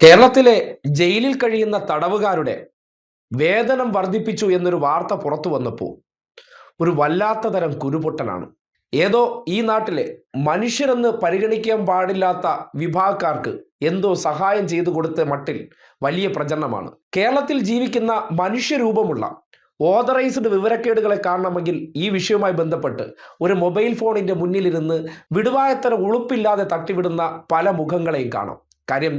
കേരളത്തിലെ ജയിലിൽ കഴിയുന്ന തടവുകാരുടെ വേതനം വർദ്ധിപ്പിച്ചു എന്നൊരു വാർത്ത പുറത്തു വന്നപ്പോൾ ഒരു വല്ലാത്ത തരം കുരുപൊട്ടനാണ്. ഏതോ ഈ നാട്ടിലെ മനുഷ്യരെന്ന് പരിഗണിക്കാൻ പാടില്ലാത്ത വിഭാഗക്കാർക്ക് എന്തോ സഹായം ചെയ്തു കൊടുത്ത മട്ടിൽ വലിയ പ്രചരണമാണ്. കേരളത്തിൽ ജീവിക്കുന്ന മനുഷ്യരൂപമുള്ള ഓതറൈസ്ഡ് വിവരക്കേടുകളെ കാണണമെങ്കിൽ ഈ വിഷയവുമായി ബന്ധപ്പെട്ട് ഒരു മൊബൈൽ ഫോണിന്റെ മുന്നിലിരുന്ന് വിടുവായത്തരം ഉളുപ്പില്ലാതെ തട്ടിവിടുന്ന പല മുഖങ്ങളെയും കാണാം. കാര്യം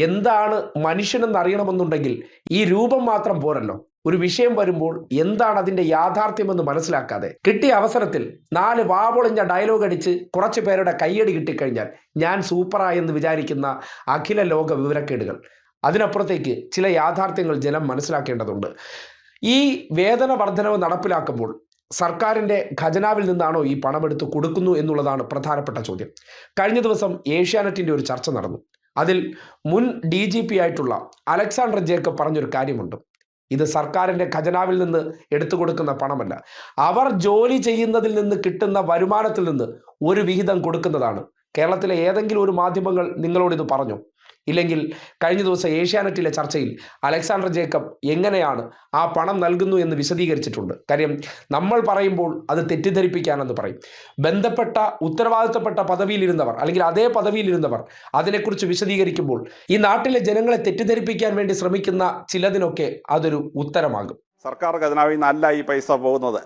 എന്താണ് മനുഷ്യനെന്ന് അറിയണമെന്നുണ്ടെങ്കിൽ ഈ രൂപം മാത്രം പോരല്ലോ. ഒരു വിഷയം വരുമ്പോൾ എന്താണ് അതിന്റെ യാഥാർത്ഥ്യമെന്ന് മനസ്സിലാക്കാതെ കിട്ടിയ അവസരത്തിൽ 4 വാപൊളിഞ്ഞ ഡയലോഗ് അടിച്ച് കുറച്ചു പേരുടെ കയ്യടി കിട്ടിക്കഴിഞ്ഞാൽ ഞാൻ സൂപ്പറായെന്ന് വിചാരിക്കുന്ന അഖില ലോക വിവരക്കേടുകൾ. അതിനപ്പുറത്തേക്ക് ചില യാഥാർത്ഥ്യങ്ങൾ ജനം മനസ്സിലാക്കേണ്ടതുണ്ട്. ഈ വേതന വർധനവ് നടപ്പിലാക്കുമ്പോൾ സർക്കാരിന്റെ ഖജനാവിൽ നിന്നാണോ ഈ പണമെടുത്ത് കൊടുക്കുന്നു എന്നുള്ളതാണ് പ്രധാനപ്പെട്ട ചോദ്യം. കഴിഞ്ഞ ദിവസം ഏഷ്യാനെറ്റിന്റെ ഒരു ചർച്ച നടന്നു. അതിൽ മുൻ DGP ആയിട്ടുള്ള അലക്സാണ്ടർ ജേക്കബ് പറഞ്ഞൊരു കാര്യമുണ്ട്. ഇത് സർക്കാരിന്റെ ഖജനാവിൽ നിന്ന് എടുത്തു കൊടുക്കുന്ന പണമല്ല, അവർ ജോലി ചെയ്യുന്നതിൽ നിന്ന് കിട്ടുന്ന വരുമാനത്തിൽ നിന്ന് ഒരു വിഹിതം കൊടുക്കുന്നതാണ്. കേരളത്തിലെ ഏതെങ്കിലും ഒരു മാധ്യമങ്ങൾ നിങ്ങളോട് ഇത് പറഞ്ഞു? ഇല്ലെങ്കിൽ കഴിഞ്ഞ ദിവസം ഏഷ്യാനെറ്റിലെ ചർച്ചയിൽ അലക്സാണ്ടർ ജേക്കബ് എങ്ങനെയാണ് ആ പണം നൽകുന്നു എന്ന് വിശദീകരിച്ചിട്ടുണ്ട്. കാര്യം നമ്മൾ പറയുമ്പോൾ അത് തെറ്റിദ്ധരിപ്പിക്കാനെന്ന് പറയും. ബന്ധപ്പെട്ട ഉത്തരവാദിത്തപ്പെട്ട പദവിയിലിരുന്നവർ അല്ലെങ്കിൽ അതേ പദവിയിലിരുന്നവർ അതിനെക്കുറിച്ച് വിശദീകരിക്കുമ്പോൾ ഈ നാട്ടിലെ ജനങ്ങളെ തെറ്റിദ്ധരിപ്പിക്കാൻ വേണ്ടി ശ്രമിക്കുന്ന ചിലതിനൊക്കെ അതൊരു ഉത്തരമാകും. സർക്കാർ ഖജനാവിൽ നിന്നല്ല ഈ പൈസ പോകുന്നത്.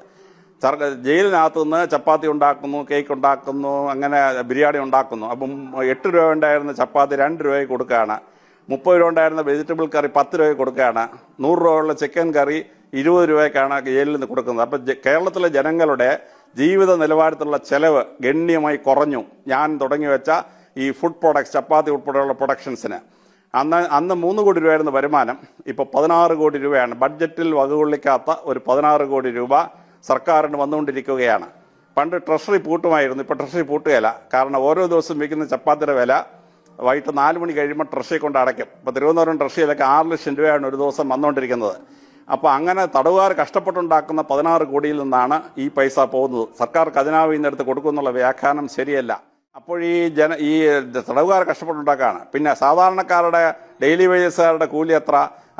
ജയിലിനകത്തു നിന്ന് ചപ്പാത്തി ഉണ്ടാക്കുന്നു, കേക്ക് ഉണ്ടാക്കുന്നു, അങ്ങനെ ബിരിയാണി ഉണ്ടാക്കുന്നു. അപ്പം 8 രൂപ ഉണ്ടായിരുന്ന ചപ്പാത്തി 2 രൂപയ്ക്ക് കൊടുക്കുകയാണ്. 30 രൂപ ഉണ്ടായിരുന്ന വെജിറ്റബിൾ കറി 10 രൂപയ്ക്ക് കൊടുക്കുകയാണ്. 100 രൂപയുള്ള ചിക്കൻ കറി 20 രൂപയ്ക്കാണ് ജയിലിൽ നിന്ന് കൊടുക്കുന്നത്. അപ്പം കേരളത്തിലെ ജനങ്ങളുടെ ജീവിത നിലവാരത്തിലുള്ള ചെലവ് ഗണ്യമായി കുറഞ്ഞു. ഞാൻ തുടങ്ങി വെച്ച ഈ ഫുഡ് പ്രൊഡക്ട്സ്, ചപ്പാത്തി ഉൾപ്പെടെയുള്ള പ്രൊഡക്ഷൻസിന് അന്ന് 3 കോടി രൂപയായിരുന്ന വരുമാനം ഇപ്പോൾ 16 കോടി രൂപയാണ്. ബഡ്ജറ്റിൽ വകകൊള്ളിക്കാത്ത ഒരു 16 കോടി രൂപ സർക്കാരിന് വന്നുകൊണ്ടിരിക്കുകയാണ്. പണ്ട് ട്രഷറി പൂട്ടുമായിരുന്നു, ഇപ്പോൾ ട്രഷറി പൂട്ടുകയില്ല. കാരണം ഓരോ ദിവസവും വിൽക്കുന്ന ചപ്പാത്തിയുടെ വില വൈകിട്ട് 4 മണി കഴിയുമ്പോൾ ട്രഷറി കൊണ്ട് അടയ്ക്കും. ഇപ്പോൾ തിരുവനന്തപുരം ട്രഷറിയിലൊക്കെ 6 ലക്ഷം രൂപയാണ് ഒരു ദിവസം വന്നുകൊണ്ടിരിക്കുന്നത്. അപ്പോൾ അങ്ങനെ തടവുകാർ കഷ്ടപ്പെട്ടുണ്ടാക്കുന്ന 16 കോടിയിൽ നിന്നാണ് ഈ പൈസ പോകുന്നത്. സർക്കാർ ഖജനാവിൽ നിന്ന് എടുത്ത് കൊടുക്കുന്നുള്ള വ്യാഖ്യാനം ശരിയല്ല. അപ്പോൾ ഈ തടവുകാർ കഷ്ടപ്പെട്ടുണ്ടാക്കുകയാണ്. പിന്നെ സാധാരണക്കാരുടെ ഡെയിലി വേജസുകാരുടെ കൂലി എത്ര,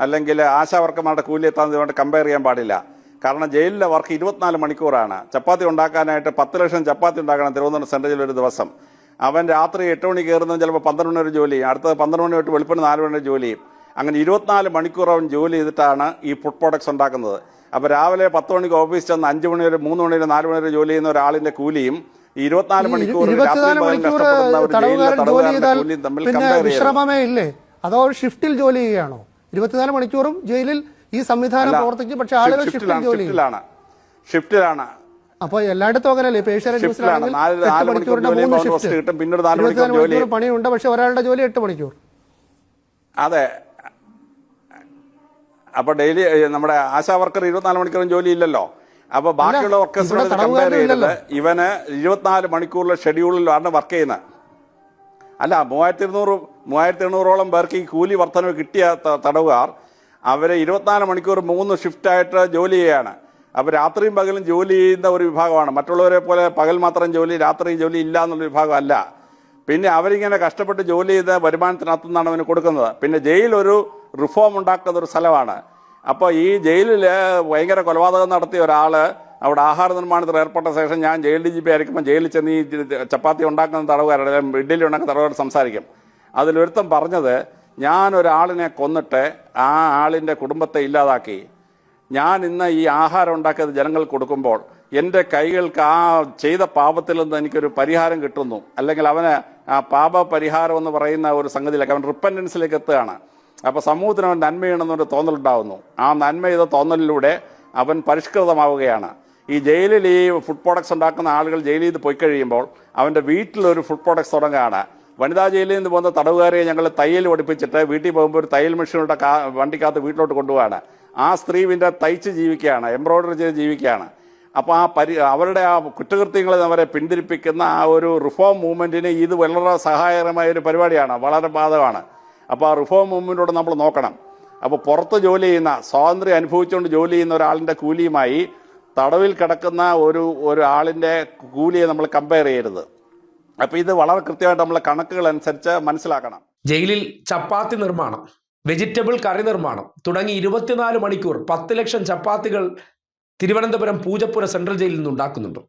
അല്ലെങ്കിൽ ആശാവർക്കന്മാരുടെ കൂലി എത്ര എന്ന് കമ്പയർ ചെയ്യാൻ പാടില്ല. കാരണം ജയിലിലെ വർക്ക് 24 മണിക്കൂറാണ്. ചപ്പാത്തി ഉണ്ടാക്കാനായിട്ട് 10 ലക്ഷം ചപ്പാത്തി ഉണ്ടാക്കണം തിരുവനന്തപുരം സെൻട്രലിൽ ഒരു ദിവസം. അവൻ രാത്രി 8 മണി കയറുന്നത് ചിലപ്പോൾ 12 മണി വരെ ജോലി ചെയ്യും, അടുത്ത 12 മണി തൊട്ട് വെളുപ്പിന് 4 മണി വരെ ജോലി ചെയ്യും. അങ്ങനെ 24 മണിക്കൂർ അവൻ ജോലി ചെയ്തിട്ടാണ് ഈ ഫുഡ് പ്രോഡക്ട്സ് ഉണ്ടാക്കുന്നത്. അപ്പോൾ രാവിലെ 10 മണിക്ക് ഓഫീസ് ചെന്ന് 5 മണി വരെ 3 മണി വരെ 4 മണി വരെ ജോലി ചെയ്യുന്ന ഒരാളിന്റെ കൂലിയും 24 മണിക്കൂർ വിശ്രമമേ ഇല്ലേ? അതോ ഷിഫ്റ്റിൽ ജോലി ചെയ്യുകയാണോ? 24 മണിക്കൂറും ജയിലിൽ ഈ സംവിധാനം പ്രവർത്തിക്കും, പക്ഷെ ആളുകൾ ഷിഫ്റ്റിലാണ്. അപ്പൊ എല്ലായിടത്തും അങ്ങനെയല്ലേ? ഇപ്പൊ ഏഷ്യാനെറ്റ് ന്യൂസിലാണെങ്കിൽ 8 മണിക്കൂറിന്റെ 3 ഷിഫ്റ്റ്, 24 മണിക്കൂർ പണിയുണ്ട്, പക്ഷെ ഒരാളുടെ ജോലി 8 മണിക്കൂർ. അതെ. അപ്പൊ ഡെയിലി നമ്മുടെ ആശാ വർക്കർ 24 മണിക്കൂറും ജോലി ഇല്ലല്ലോ. അപ്പൊ ബാക്കിയുള്ള വർക്കേഴ്സിനോട് കമ്പയർ ചെയ്തത് ഇവന് 24 മണിക്കൂറിലെ ഷെഡ്യൂളിലാണ് വർക്ക് ചെയ്യുന്നത്. അല്ല, 3200 പേർക്ക് ഈ കൂലി വർധനവ് കിട്ടിയ തടവുകാർ അവരെ 24 മണിക്കൂർ 3 ഷിഫ്റ്റായിട്ട് ജോലി ചെയ്യുകയാണ്. അപ്പോൾ രാത്രിയും പകലും ജോലി ചെയ്യുന്ന ഒരു വിഭാഗമാണ്. മറ്റുള്ളവരെ പോലെ പകൽ മാത്രം ജോലി, രാത്രി ജോലി ഇല്ല എന്നുള്ള വിഭാഗം അല്ല. പിന്നെ അവരിങ്ങനെ കഷ്ടപ്പെട്ട് ജോലി ചെയ്ത് വരുമാനത്തിനകത്തു നിന്നാണ് അവന് കൊടുക്കുന്നത്. പിന്നെ ജയിൽ ഒരു റിഫോം ഉണ്ടാക്കുന്ന ഒരു സ്ഥലമാണ്. അപ്പോൾ ഈ ജയിലിൽ ഭയങ്കര കൊലപാതകം നടത്തിയ ഒരാൾ അവിടെ ആഹാര നിർമ്മാണത്തിൽ ഏർപ്പെട്ട ശേഷം ഞാൻ ജയിൽ DGP ആയിരിക്കുമ്പോൾ ജയിലിൽ ചെന്ന് ഈ ചപ്പാത്തി ഉണ്ടാക്കുന്ന തടവുകാരുടെ, ഇഡ്ഡലി ഉണ്ടാക്കുന്ന തടവുകാർ സംസാരിക്കും. അതിലൊരുത്തം പറഞ്ഞത്, ഞാൻ ഒരാളിനെ കൊന്നിട്ട് ആ ആളിൻ്റെ കുടുംബത്തെ ഇല്ലാതാക്കി. ഞാൻ ഇന്ന് ഈ ആഹാരം ഉണ്ടാക്കിയത് ജനങ്ങൾ കൊടുക്കുമ്പോൾ എൻ്റെ കൈകൾക്ക് ആ ചെയ്ത പാപത്തിൽ നിന്ന് എനിക്കൊരു പരിഹാരം കിട്ടുന്നു, അല്ലെങ്കിൽ അവന് ആ പാപ പരിഹാരം എന്ന് പറയുന്ന ഒരു സംഗതിയിലേക്ക് അവൻ റിപ്പൻറ്റൻസിലേക്ക് എത്തുകയാണ്. അപ്പോൾ സമൂഹത്തിന് അവൻ നന്മ ചെയ്യണമെന്നൊരു തോന്നലുണ്ടാകുന്നു. ആ നന്മ ചെയ്ത തോന്നലിലൂടെ അവൻ പരിഷ്കൃതമാവുകയാണ്. ഈ ജയിലിൽ ഈ ഫുഡ് പ്രോഡക്ട്സ് ഉണ്ടാക്കുന്ന ആളുകൾ ജയിലിൽ നിന്ന് പോയി കഴിയുമ്പോൾ അവൻ്റെ വീട്ടിലൊരു ഫുഡ് പ്രോഡക്ട്സ് തുടങ്ങുകയാണ്. വനിതാ ജയിലിൽ നിന്ന് പോകുന്ന തടവുകാരെ ഞങ്ങൾ തയ്യൽ പഠിപ്പിച്ചിട്ട് വീട്ടിൽ പോകുമ്പോൾ ഒരു തയ്യൽ മെഷീനുടെ വണ്ടിക്കകത്ത് വീട്ടിലോട്ട് കൊണ്ടുപോവാണ്. ആ സ്ത്രീ പിന്നെ തയ്ച്ച് ജീവിക്കുകയാണ്, എംബ്രോയിഡറി ചെയ്ത് ജീവിക്കുകയാണ്. അപ്പോൾ അവരുടെ ആ കുറ്റകൃത്യങ്ങളെ അവരെ പിന്തിരിപ്പിക്കുന്ന ആ ഒരു റിഫോം മൂവ്മെന്റിന് ഇത് വളരെ സഹായകരമായ ഒരു പരിപാടിയാണ്, വളരെ ബാധകമാണ്. അപ്പോൾ ആ റിഫോം മൂവ്മെന്റിനോട് നമ്മൾ നോക്കണം. അപ്പോൾ പുറത്ത് ജോലി ചെയ്യുന്ന, സ്വാതന്ത്ര്യം അനുഭവിച്ചുകൊണ്ട് ജോലി ചെയ്യുന്ന ഒരാളിന്റെ കൂലിയുമായി തടവിൽ കിടക്കുന്ന ഒരു ആളിന്റെ കൂലിയെ നമ്മൾ കമ്പയർ ചെയ്യരുത്. അപ്പോൾ ഇത് വളരെ കൃത്യമായിട്ട് നമ്മൾ കണക്കുകൾ അനുസരിച്ച് മനസ്സിലാക്കണം. ജയിലിൽ ചപ്പാത്തി നിർമ്മാണം, വെജിറ്റബിൾ കറി നിർമ്മാണം തുടങ്ങി 24 മണിക്കൂർ 10 ലക്ഷം ചപ്പാത്തികൾ തിരുവനന്തപുരം പൂജപ്പുര സെൻട്രൽ ജയിലിൽ നിന്ന് ഉണ്ടാക്കുന്നുണ്ട്.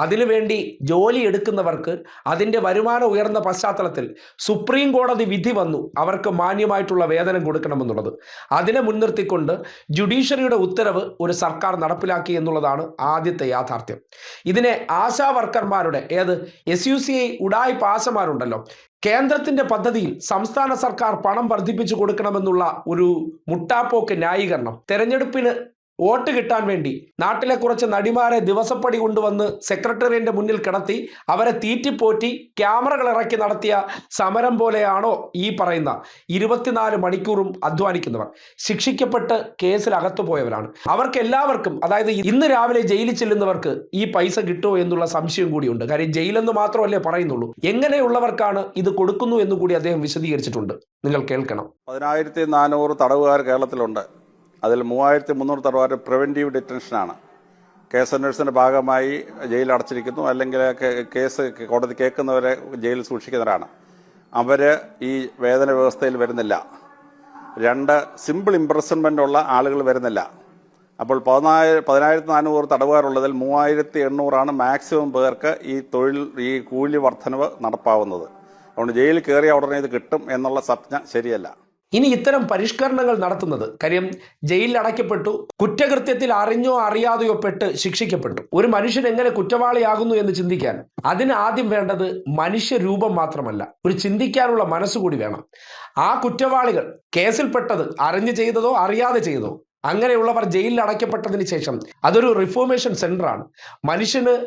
അതിനുവേണ്ടി ജോലി എടുക്കുന്നവർക്ക് അതിൻ്റെ വരുമാനം ഉയർന്ന പശ്ചാത്തലത്തിൽ സുപ്രീം കോടതി വിധി വന്നു അവർക്ക് മാന്യമായിട്ടുള്ള വേതനം കൊടുക്കണമെന്നുള്ളത്. അതിനെ മുൻനിർത്തിക്കൊണ്ട് ജുഡീഷ്യറിയുടെ ഉത്തരവ് ഒരു സർക്കാർ നടപ്പിലാക്കി എന്നുള്ളതാണ് ആദ്യത്തെ യാഥാർത്ഥ്യം. ഇതിനെ ആശാ വർക്കർമാരുടെ SUCI ഉഡായിപ്പ് ആശമാരുണ്ടല്ലോ, കേന്ദ്രത്തിന്റെ പദ്ധതിയിൽ സംസ്ഥാന സർക്കാർ പണം വർദ്ധിപ്പിച്ചു കൊടുക്കണമെന്നുള്ള ഒരു മുട്ടാപ്പോക്ക് ന്യായീകരണം, തെരഞ്ഞെടുപ്പിന് വോട്ട് കിട്ടാൻ വേണ്ടി നാട്ടിലെ കുറച്ച് നടിമാരെ ദിവസപ്പടി കൊണ്ടുവന്ന് സെക്രട്ടേറിയറ്റിന്റെ മുന്നിൽ കിടത്തി അവരെ തീറ്റിപ്പോറ്റി ക്യാമറകൾ ഇറക്കി നടത്തിയ സമരം പോലെയാണോ ഈ പറയുന്ന 24 മണിക്കൂറും അധ്വാനിക്കുന്നവർ? ശിക്ഷിക്കപ്പെട്ട് കേസിൽ അകത്തു പോയവരാണ്. അവർക്ക് എല്ലാവർക്കും, അതായത് ഇന്ന് രാവിലെ ജയിലിൽ ചെല്ലുന്നവർക്ക് ഈ പൈസ കിട്ടുമോ എന്നുള്ള സംശയം കൂടിയുണ്ട്. കാര്യം ജയിലെന്ന് മാത്രമല്ലേ പറയുന്നുള്ളൂ. എങ്ങനെയുള്ളവർക്കാണ് ഇത് കൊടുക്കുന്നു എന്ന് കൂടി അദ്ദേഹം വിശദീകരിച്ചിട്ടുണ്ട്. നിങ്ങൾ കേൾക്കണം. 1400 തടവുകാർ കേരളത്തിലുണ്ട്. അതിൽ 3300 തടവുകാർ പ്രിവെന്റീവ് ഡിറ്റൻഷനാണ്. കേസ് അന്വേഷണത്തിന്റെ ഭാഗമായി ജയിലിൽ അടച്ചിരിക്കുന്നു, അല്ലെങ്കിൽ കേസ് കോടതി കേൾക്കുന്നവരെ ജയിലിൽ സൂക്ഷിക്കുന്നവരാണ്. അവര് ഈ വേതന വ്യവസ്ഥയിൽ വരുന്നില്ല. 2 സിമ്പിൾ ഇംപ്രസൺമെന്റ് ഉള്ള ആളുകൾ വരുന്നില്ല. അപ്പോൾ 1400 തടവുകാരുള്ളതിൽ 3800 മാക്സിമം പേർക്ക് ഈ കൂലി വർധനവ് നടപ്പാവുന്നത്. അതുകൊണ്ട് ജയിലിൽ കയറിയ ഉടനെ ഇത് കിട്ടും എന്നുള്ള സ്വപ്നം ശരിയല്ല. ഇനി ഇത്തരം പരിഷ്കരണങ്ങൾ നടത്തുന്നത്, കാര്യം ജയിലിൽ അടയ്ക്കപ്പെട്ടു, കുറ്റകൃത്യത്തിൽ അറിഞ്ഞോ അറിയാതെയോ പെട്ട് ശിക്ഷിക്കപ്പെട്ടു. ഒരു മനുഷ്യൻ എങ്ങനെ കുറ്റവാളിയാകുന്നു എന്ന് ചിന്തിക്കാൻ അതിന് ആദ്യം വേണ്ടത് മനുഷ്യരൂപം മാത്രമല്ല, ഒരു ചിന്തിക്കാനുള്ള മനസ്സുകൂടി വേണം. ആ കുറ്റവാളികൾ കേസിൽപ്പെട്ടത് അറിഞ്ഞു ചെയ്തതോ അറിയാതെ ചെയ്തതോ, അങ്ങനെയുള്ളവർ ജയിലിൽ അടയ്ക്കപ്പെട്ടതിന് ശേഷം അതൊരു റിഫോർമേഷൻ സെന്ററാണ്. മനുഷ്യന്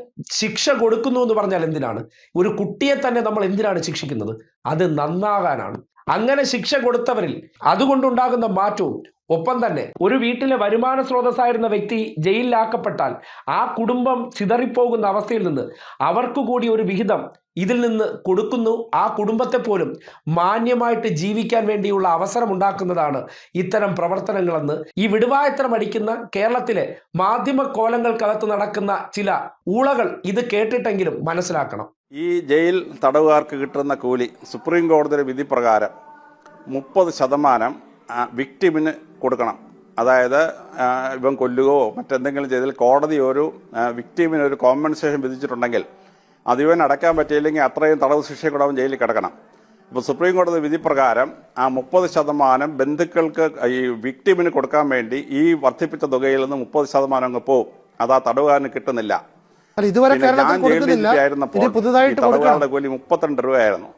ശിക്ഷ കൊടുക്കുന്നു എന്ന് പറഞ്ഞാൽ എന്തിനാണ്? ഒരു കുട്ടിയെ തന്നെ നമ്മൾ എന്തിനാണ് ശിക്ഷിക്കുന്നത്? അത് നന്നാകാനാണ്. അങ്ങനെ ശിക്ഷ കൊടുത്തവരിൽ അതുകൊണ്ടുണ്ടാകുന്ന മാറ്റവും, ഒപ്പം തന്നെ ഒരു വീട്ടിലെ വരുമാന സ്രോതസ്സായിരുന്ന വ്യക്തി ജയിലിലാക്കപ്പെട്ടാൽ ആ കുടുംബം ചിതറിപ്പോകുന്ന അവസ്ഥയിൽ നിന്ന് അവർക്ക് കൂടി ഒരു വിഹിതം ഇതിൽ നിന്ന് കൊടുക്കുന്നു. ആ കുടുംബത്തെ പോലും മാന്യമായിട്ട് ജീവിക്കാൻ വേണ്ടിയുള്ള അവസരം ഉണ്ടാക്കുന്നതാണ് ഇത്തരം പ്രവർത്തനങ്ങളെന്ന് ഈ വിടുവായത്തരം അടിക്കുന്ന കേരളത്തിലെ മാധ്യമ കോലങ്ങൾക്കകത്ത് നടക്കുന്ന ചില ഊളകൾ ഇത് കേട്ടിട്ടെങ്കിലും മനസ്സിലാക്കണം. ഈ ജയിൽ തടവുകാർക്ക് കിട്ടുന്ന കൂലി സുപ്രീം കോടതിയുടെ വിധി പ്രകാരം 30% വിക്ടിമിന് കൊടുക്കണം. അതായത് ഇവൻ കൊല്ലുകയോ മറ്റെന്തെങ്കിലും ചെയ്താൽ കോടതി ഒരു വിക്ടിമിന് ഒരു കോമ്പൻസേഷൻ വിധിച്ചിട്ടുണ്ടെങ്കിൽ അത് ഇവൻ അടയ്ക്കാൻ പറ്റിയില്ലെങ്കിൽ അത്രയും തടവ് ശിക്ഷ കൂടെ അവൻ ജയിലിൽ കിടക്കണം. ഇപ്പോൾ സുപ്രീം കോടതി വിധി പ്രകാരം ആ 30% ബന്ധുക്കൾക്ക് ഈ വിക്ടിമിന് കൊടുക്കാൻ വേണ്ടി ഈ വർദ്ധിപ്പിച്ച തുകയിൽ നിന്ന് 30% അങ്ങ് പോവും. അത് ആ തടവുകാരന് കിട്ടുന്നില്ല. ഇതുവരെ ഞാൻ ജയിലിലായിരുന്നപ്പോൾ തടവുകാരുടെ കൂലി 32 രൂപയായിരുന്നു.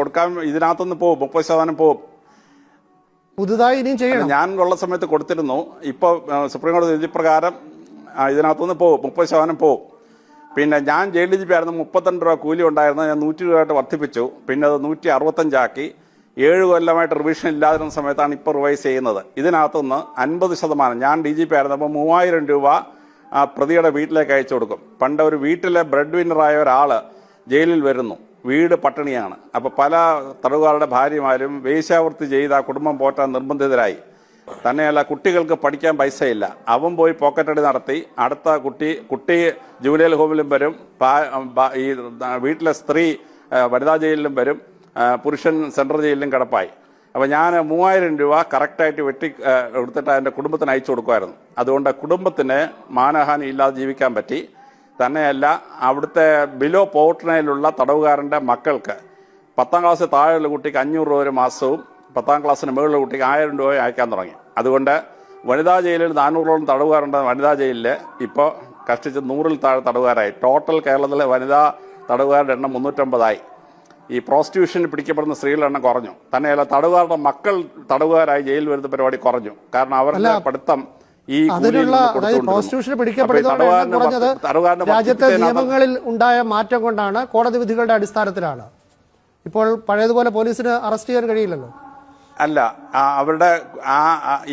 കൊടുക്കാൻ ഇതിനകത്തുനിന്ന് പോവും, 30% പോവും. പുതുതായി ഇനിയും ചെയ്യണം. ഞാൻ ഉള്ള സമയത്ത് കൊടുത്തിരുന്നു. ഇപ്പൊ സുപ്രീം കോടതി വിധി പ്രകാരം ഇതിനകത്തുനിന്ന് പോവും, 30% പോവും. പിന്നെ ഞാൻ ജയിലിൽ ആയിരുന്നു, 32 രൂപ കൂലി ഉണ്ടായിരുന്നു. ഞാൻ 100 രൂപയായിട്ട് വർദ്ധിപ്പിച്ചു. പിന്നെ അത് 165 ആക്കി. 7 കൊല്ലമായിട്ട് റിവിഷൻ ഇല്ലാതിരുന്ന സമയത്താണ് ഇപ്പോൾ റിവൈസ് ചെയ്യുന്നത്. ഇതിനകത്തുനിന്ന് 50%, ഞാൻ DGP ആയിരുന്നപ്പോൾ 3000 രൂപ പ്രതിയുടെ വീട്ടിലേക്ക് അയച്ചു കൊടുക്കും. പണ്ട് ഒരു വീട്ടിലെ ബ്രെഡ് വിന്നറായ ഒരാള് ജയിലിൽ വരുന്നു, വീട് പട്ടിണിയാണ്. അപ്പൊ പല തടവുകാരുടെ ഭാര്യമാരും വേശ്യാവൃത്തി ചെയ്ത് ആ കുടുംബം പോറ്റാൻ നിർബന്ധിതരായി. തന്നെയല്ല, കുട്ടികൾക്ക് പഠിക്കാൻ പൈസയില്ല. അവൻ പോയി പോക്കറ്റടി നടത്തി. അടുത്ത കുട്ടി ജൂനിയർ ഹോമിലും വരും, ഈ വീട്ടിലെ സ്ത്രീ വനിതാ ജയിലിലും വരും, പുരുഷൻ സെൻട്രൽ ജയിലിലും കിടപ്പായി. അപ്പം ഞാൻ 3000 രൂപ കറക്റ്റായിട്ട് വെട്ടി എടുത്തിട്ട് എൻ്റെ കുടുംബത്തിന് അയച്ചു കൊടുക്കുമായിരുന്നു. അതുകൊണ്ട് കുടുംബത്തിന് മാനഹാനി ഇല്ലാതെ ജീവിക്കാൻ പറ്റി. തന്നെയല്ല, അവിടുത്തെ ബിലോ പോർട്ടനയിലുള്ള തടവുകാരൻ്റെ മക്കൾക്ക് 10ാം ക്ലാസ് താഴെയുള്ള കുട്ടിക്ക് 500 രൂപ ഒരു മാസവും 10ാം ക്ലാസ്സിന് മുകളിലുള്ള കുട്ടിക്ക് 1000 രൂപ അയക്കാൻ തുടങ്ങി. അതുകൊണ്ട് വനിതാ ജയിലിൽ 400ഓളം തടവുകാരുണ്ട്. വനിതാ ജയിലിൽ ഇപ്പോൾ കഷ്ടിച്ച് 100ൽ താഴെ തടവുകാരായി. ടോട്ടൽ കേരളത്തിലെ വനിതാ തടവുകാരുടെ എണ്ണം 350ആയി. ഈ പ്രോസ്റ്റിറ്റ്യൂഷന് പിടിക്കപ്പെടുന്ന സ്ത്രീകളുടെ എണ്ണം കുറഞ്ഞു. തന്നെയല്ല, തടവുകാരുടെ മക്കൾ തടവുകാരായി ജയിലിൽ വരുന്ന പരിപാടി കുറഞ്ഞു. കാരണം അവരുടെ പഠിത്തം രാജ്യത്തെ നിയമങ്ങളിൽ ഉണ്ടായ മാറ്റം കൊണ്ടാണ്, കോടതി വിധികളുടെ അടിസ്ഥാനത്തിലാണ്. ഇപ്പോൾ പഴയതുപോലെ പോലീസിന് അറസ്റ്റ് ചെയ്യാൻ കഴിയില്ലല്ലോ. അല്ല, അവരുടെ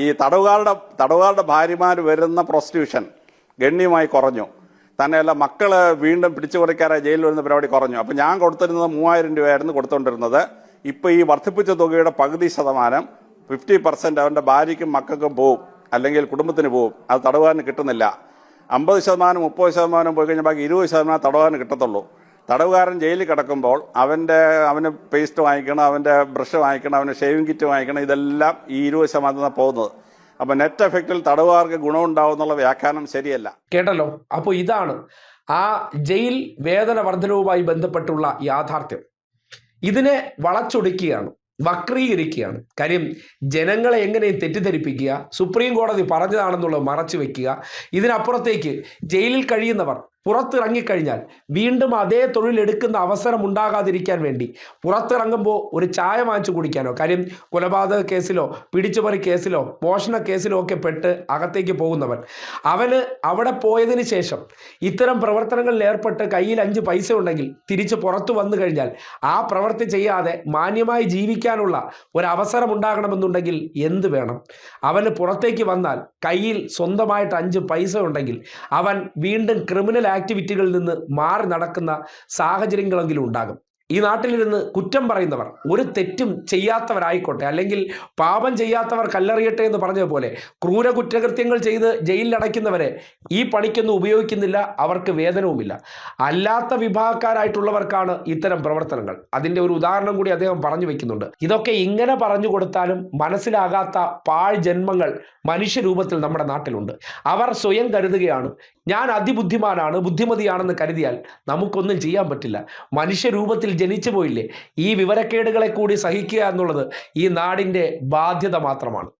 ഈ തടവുകാരുടെ ഭാര്യമാർ വരുന്ന പ്രോസ്റ്റിറ്റ്യൂഷൻ ഗണ്യമായി കുറഞ്ഞു. തന്നെയല്ല, മക്കള് വീണ്ടും പിടിച്ചു കൊടുക്കാറായി ജയിലിൽ വരുന്ന പരിപാടി കുറഞ്ഞു. അപ്പൊ ഞാൻ കൊടുത്തിരുന്നത് 3000 രൂപയായിരുന്നു കൊടുത്തുകൊണ്ടിരുന്നത്. ഇപ്പൊ ഈ വർദ്ധിപ്പിച്ച തുകയുടെ പകുതി ശതമാനം 50% അവന്റെ ഭാര്യയ്ക്കും മക്കൾക്കും പോവും, അല്ലെങ്കിൽ കുടുംബത്തിന് പോവും. അത് തടവുകാരന് കിട്ടുന്നില്ല. 50%, 30% പോയി കഴിഞ്ഞാൽ ബാക്കി 20% തടവുകാരന് കിട്ടത്തുള്ളൂ. തടവുകാരൻ ജയിലിൽ കിടക്കുമ്പോൾ അവന് പേസ്റ്റ് വാങ്ങിക്കണം, അവൻ്റെ ബ്രഷ് വാങ്ങിക്കണം, അവന് ഷേവിംഗ് കിറ്റ് വാങ്ങിക്കണം, ഇതെല്ലാം ഈ 20% പോകുന്നത്. അപ്പൊ നെറ്റ് എഫക്റ്റിൽ തടവുകാർക്ക് ഗുണമുണ്ടാവും എന്നുള്ള വ്യാഖ്യാനം ശരിയല്ല. കേട്ടല്ലോ. അപ്പോൾ ഇതാണ് ആ ജയിൽ വേതന വർധനവുമായി ബന്ധപ്പെട്ടുള്ള യാഥാർത്ഥ്യം. ഇതിനെ വളച്ചൊടിക്കുകയാണ്, വക്രീകരിക്കുകയാണ്. കാര്യം ജനങ്ങളെ എങ്ങനെയും തെറ്റിദ്ധരിപ്പിക്കുക, സുപ്രീം കോടതി പറഞ്ഞതാണെന്നുള്ളത് മറച്ചു വെക്കുക. ഇതിനപ്പുറത്തേക്ക് ജയിലിൽ കഴിയുന്നവർ പുറത്തിറങ്ങിക്കഴിഞ്ഞാൽ വീണ്ടും അതേ തൊഴിലെടുക്കുന്ന അവസരം ഉണ്ടാകാതിരിക്കാൻ വേണ്ടി പുറത്തിറങ്ങുമ്പോൾ ഒരു ചായ വാങ്ങിച്ചു കുടിക്കാനോ, കാര്യം കൊലപാതക കേസിലോ പിടിച്ചുപറി കേസിലോ മോഷണ കേസിലോ ഒക്കെ പെട്ട് അകത്തേക്ക് പോകുന്നവൻ, അവന് അവിടെ പോയതിന് ശേഷം ഇത്തരം പ്രവർത്തനങ്ങളിൽ ഏർപ്പെട്ട് കയ്യിൽ 5 പൈസ ഉണ്ടെങ്കിൽ തിരിച്ച് പുറത്തു വന്നു കഴിഞ്ഞാൽ ആ പ്രവൃത്തി ചെയ്യാതെ മാന്യമായി ജീവിക്കാനുള്ള ഒരു അവസരം ഉണ്ടാകണമെന്നുണ്ടെങ്കിൽ എന്ത് വേണം? അവന് പുറത്തേക്ക് വന്നാൽ കയ്യിൽ സ്വന്തമായിട്ട് 5 പൈസ ഉണ്ടെങ്കിൽ അവൻ വീണ്ടും ക്രിമിനൽ ആക്ടിവിറ്റികളിൽ നിന്ന് മാറി നടക്കുന്ന സാഹചര്യങ്ങളെങ്കിലും ഉണ്ടാകും. ഈ നാട്ടിലിരുന്ന് കുറ്റം പറയുന്നവർ ഒരു തെറ്റും ചെയ്യാത്തവരായിക്കോട്ടെ, അല്ലെങ്കിൽ പാപം ചെയ്യാത്തവർ കല്ലെറിയട്ടെ എന്ന് പറഞ്ഞതുപോലെ ക്രൂര കുറ്റകൃത്യങ്ങൾ ചെയ്ത് ജയിലിലടയ്ക്കുന്നവരെ ഈ പണിക്കൊന്നും ഉപയോഗിക്കുന്നില്ല, അവർക്ക് വേതനവുമില്ല. അല്ലാത്ത വിഭാഗക്കാരായിട്ടുള്ളവർക്കാണ് ഇത്തരം പ്രവർത്തനങ്ങൾ. അതിൻ്റെ ഒരു ഉദാഹരണം കൂടി അദ്ദേഹം പറഞ്ഞു വെക്കുന്നുണ്ട്. ഇതൊക്കെ ഇങ്ങനെ പറഞ്ഞു കൊടുത്താലും മനസ്സിലാകാത്ത പാഴ് ജന്മങ്ങൾ മനുഷ്യരൂപത്തിൽ നമ്മുടെ നാട്ടിലുണ്ട്. അവർ സ്വയം കരുതുകയാണ് ഞാൻ അതിബുദ്ധിമാനാണ്, ബുദ്ധിമതിയാണെന്ന് കരുതിയാൽ നമുക്കൊന്നും ചെയ്യാൻ പറ്റില്ല. മനുഷ്യരൂപത്തിൽ ജനിച്ചു പോയില്ലേ? ഈ വിവരക്കേടുകളെ കൂടി സഹിക്കുക എന്നുള്ളത് ഈ നാടിൻ്റെ ബാധ്യത മാത്രമാണ്.